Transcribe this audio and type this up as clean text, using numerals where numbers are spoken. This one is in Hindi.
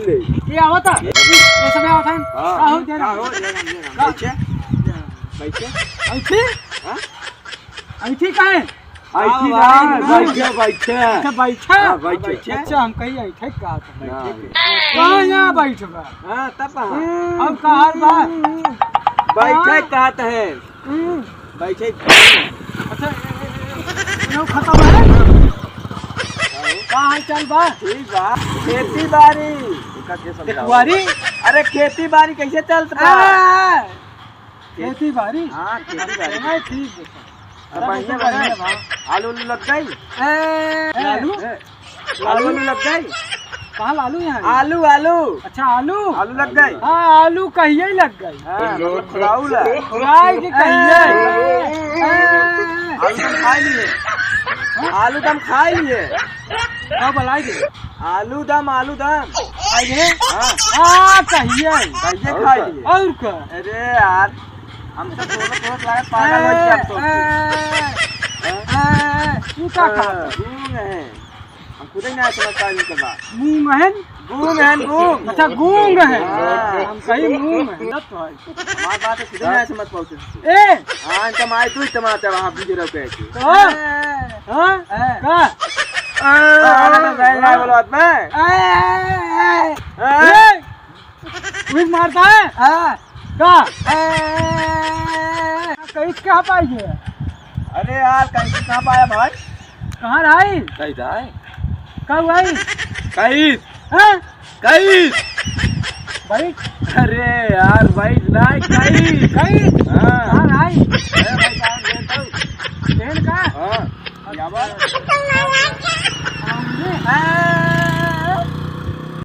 ले ये आवता ये समय आवता है हां हो जा हो बैठे बैठे ऐठी हां ऐठी कहाँ है ऐठी ना बैठे बैठे अच्छा बैठा हां बैठे अच्छा हम कहीं ऐठे का बैठे कहाँ यहाँ बैठ बा हां तब अब कहाँ बा बैठे कहत है बैठे अच्छा ये खत्म है कहाँ चल बा ठीक बा खेती बाड़ी का के समझाओ बारी अरे खेती बाड़ी कैसे चलत बा खेती बारी हां खेती बाड़ी मैं ठीक है अब बढ़िया बा आलू लग गई लालू आलू लग गई कहाँ लालू यहाँ आलू आलू अच्छा आलू आलू लग गई हाँ आलू कहिए लग गई राहुल राय की कहिए आलू दम खा लिए आलू दम खा लिए कब लाई दे आलू दम आई दे हाँ हाँ कहिए कैसे खा लिए और क्या अरे यार हम तो थोड़ा लगा पागल हो गया तू क्या खा गूंग है हम खुद ही ना समझता इनके बात मूंग है गूंग है गूंग अच्छा गूंग है हाँ। हम कहीं मूंग है ना तो हमारी बात है खुद ही ना समझ पाते ए हाँ इनका माय तू टमाटर वहाँ बीजे रखे थे तो हाँ का बोलो मैं क्विज मारता है का कहीं क्या पाएगी अरे यार कहीं कहाँ पाया भाई कहाँ रही कहीं था कब आई कहीं हाँ कहीं भाई अरे यार भाई नहीं कहीं कहीं हाँ कहाँ रही भाई काम ट्रेन का हाँ हाँ